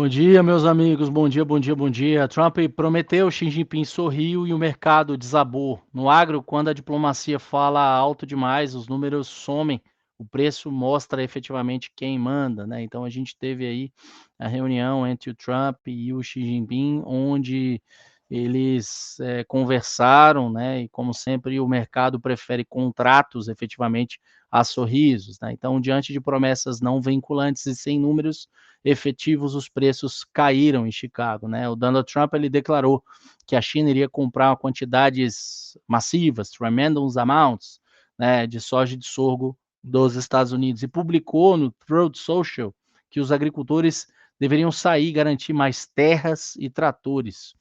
Bom dia, meus amigos. Bom dia, bom dia, bom dia. Trump prometeu, Xi Jinping sorriu e o mercado desabou. No agro, quando a diplomacia fala alto demais, os números somem, o preço mostra efetivamente quem manda, né? Então a gente teve aí a reunião entre o Trump e o Xi Jinping, onde eles conversaram, né? E como sempre, o mercado prefere contratos efetivamente a sorrisos, né? Então, diante de promessas não vinculantes e sem números efetivos, os preços caíram em Chicago, né? O Donald Trump ele declarou que a China iria comprar quantidades massivas, tremendous amounts, né, de soja e de sorgo dos Estados Unidos e publicou no Truth Social que os agricultores deveriam sair e garantir mais terras e tratores.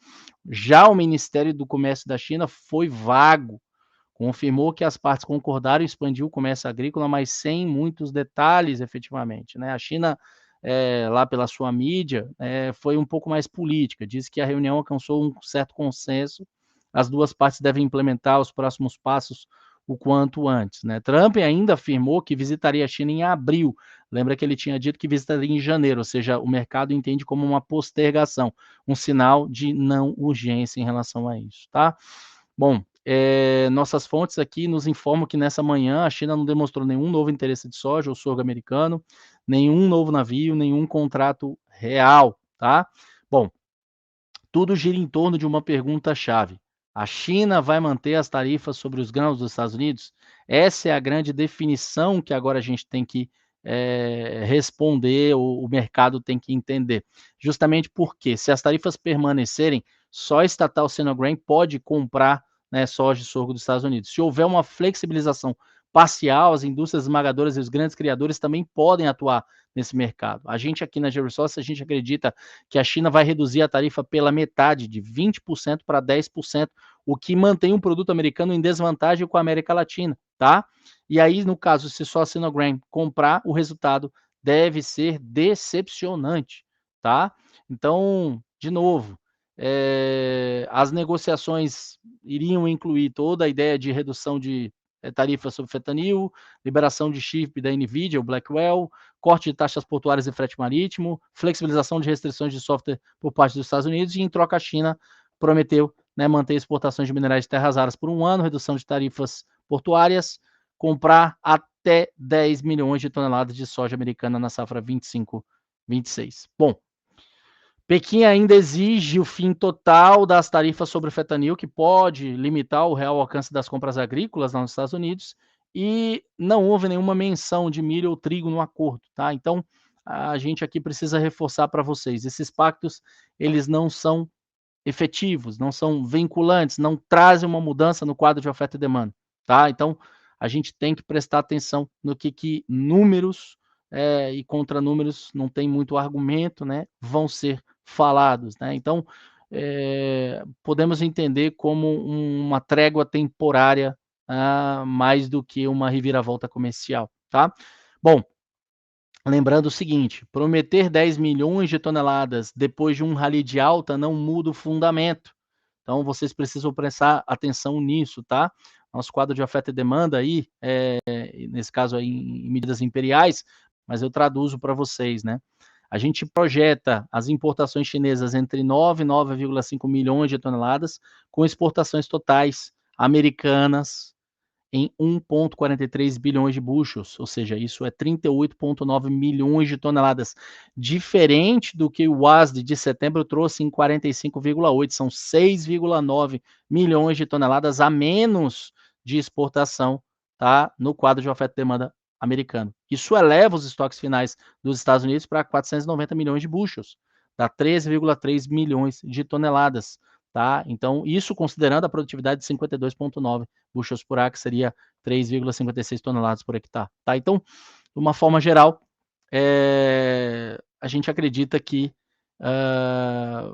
Já o Ministério do Comércio da China foi vago, confirmou que as partes concordaram em expandir o comércio agrícola, mas sem muitos detalhes efetivamente, né? A China, lá pela sua mídia, foi um pouco mais política, disse que a reunião alcançou um certo consenso, as duas partes devem implementar os próximos passos o quanto antes, né? Trump ainda afirmou que visitaria a China em abril, lembra que ele tinha dito que visitaria em janeiro, ou seja, o mercado entende como uma postergação, um sinal de não urgência em relação a isso, tá? Bom, nossas fontes aqui nos informam que nessa manhã a China não demonstrou nenhum novo interesse de soja ou sorgo americano, nenhum novo navio, nenhum contrato real, tá? Bom, tudo gira em torno de uma pergunta-chave. A China vai manter as tarifas sobre os grãos dos Estados Unidos? Essa é a grande definição que agora a gente tem que responder, o mercado tem que entender. Justamente porque, se as tarifas permanecerem, só a estatal Sinograin pode comprar, né, soja e sorgo dos Estados Unidos. Se houver uma flexibilização parcial, as indústrias esmagadoras e os grandes criadores também podem atuar nesse mercado. A gente aqui na GeoResource, a gente acredita que a China vai reduzir a tarifa pela metade, de 20% para 10%, o que mantém um produto americano em desvantagem com a América Latina, tá? E aí, no caso, se só a Sinogram comprar, o resultado deve ser decepcionante, tá? Então, de novo, as negociações iriam incluir toda a ideia de redução de tarifa sobre fentanil, liberação de chip da NVIDIA, o Blackwell, corte de taxas portuárias e frete marítimo, flexibilização de restrições de software por parte dos Estados Unidos e, em troca, a China prometeu, né, manter exportações de minerais de terras raras por um ano, redução de tarifas portuárias, comprar até 10 milhões de toneladas de soja americana na safra 25-26. Bom, Pequim ainda exige o fim total das tarifas sobre o fentanil, que pode limitar o real alcance das compras agrícolas lá nos Estados Unidos, e não houve nenhuma menção de milho ou trigo no acordo, tá? Então, a gente aqui precisa reforçar para vocês, esses pactos, eles não são efetivos, não são vinculantes, não trazem uma mudança no quadro de oferta e demanda, tá? Então, a gente tem que prestar atenção no que números e contra números não tem muito argumento, né? Vão ser falados, né? Então, podemos entender como uma trégua temporária, mais do que uma reviravolta comercial, tá? Bom, lembrando o seguinte, prometer 10 milhões de toneladas depois de um rally de alta não muda o fundamento. Então, vocês precisam prestar atenção nisso, tá? Nosso quadro de oferta e demanda aí, nesse caso aí em medidas imperiais, mas eu traduzo para vocês, né? A gente projeta as importações chinesas entre 9 e 9,5 milhões de toneladas, com exportações totais americanas em 1,43 bilhões de bushels, ou seja, isso é 38,9 milhões de toneladas, diferente do que o WASD de setembro trouxe em 45,8, são 6,9 milhões de toneladas a menos de exportação, tá, no quadro de oferta e demanda americano. Isso eleva os estoques finais dos Estados Unidos para 490 milhões de bushels, dá 13,3 milhões de toneladas, tá? Então, isso considerando a produtividade de 52,9 bushels por acre, seria 3,56 toneladas por hectare, tá? Então, de uma forma geral, a gente acredita que a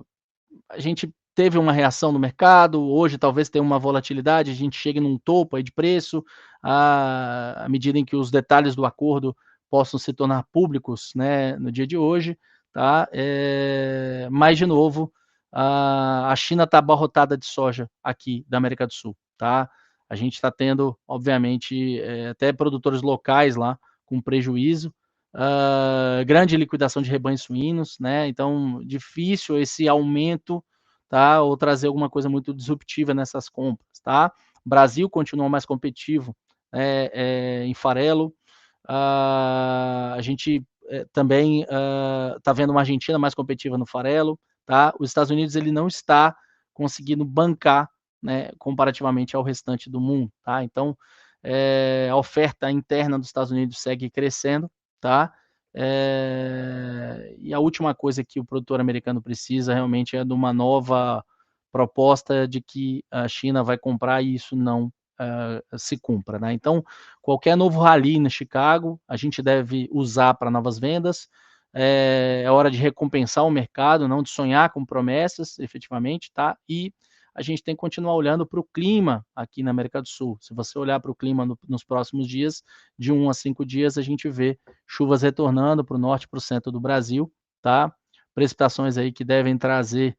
gente teve uma reação no mercado, hoje talvez tenha uma volatilidade, a gente chegue num topo aí de preço, à medida em que os detalhes do acordo possam se tornar públicos, né, no dia de hoje, tá? Mas, de novo, a China está abarrotada de soja aqui da América do Sul, tá? A gente está tendo, obviamente, até produtores locais lá com prejuízo, grande liquidação de rebanhos suínos, né? Então, difícil esse aumento, tá? Ou trazer alguma coisa muito disruptiva nessas compras, tá? Brasil continua mais competitivo em farelo. A gente também está vendo uma Argentina mais competitiva no farelo, tá? Os Estados Unidos ele não está conseguindo bancar, né, comparativamente ao restante do mundo, tá? Então, a oferta interna dos Estados Unidos segue crescendo, tá? E a última coisa que o produtor americano precisa realmente é de uma nova proposta de que a China vai comprar e isso não se cumpra, né? Então, qualquer novo rally na Chicago, a gente deve usar para novas vendas. É hora de recompensar o mercado, não de sonhar com promessas, efetivamente, tá? E a gente tem que continuar olhando para o clima aqui na América do Sul. Se você olhar para o clima nos próximos dias, de 1 a 5 dias, a gente vê chuvas retornando para o norte e para o centro do Brasil, tá? Precipitações aí que devem trazer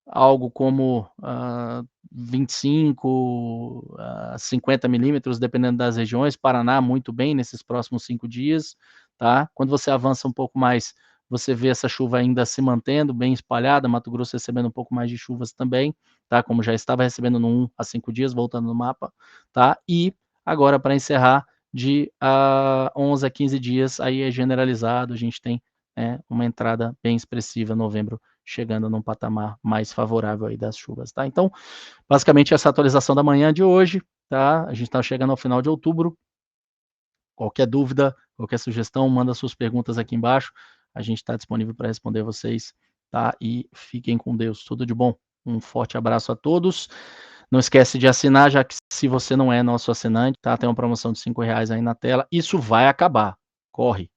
algo como 25 a 50 milímetros, dependendo das regiões. Paraná, muito bem nesses próximos 5 dias, tá? Quando você avança um pouco mais, você vê essa chuva ainda se mantendo bem espalhada, Mato Grosso recebendo um pouco mais de chuvas também, tá? Como já estava recebendo no 1 a 5 dias, voltando no mapa, tá? E agora, para encerrar, de 11 a 15 dias, aí é generalizado, a gente tem uma entrada bem expressiva, novembro, chegando num patamar mais favorável aí das chuvas, tá? Então, basicamente, essa atualização da manhã de hoje, tá? A gente está chegando ao final de outubro. Qualquer dúvida, qualquer sugestão, manda suas perguntas aqui embaixo. A gente está disponível para responder vocês, tá? E fiquem com Deus. Tudo de bom. Um forte abraço a todos. Não esquece de assinar, já que se você não é nosso assinante, tá? Tem uma promoção de R$5 aí na tela. Isso vai acabar. Corre.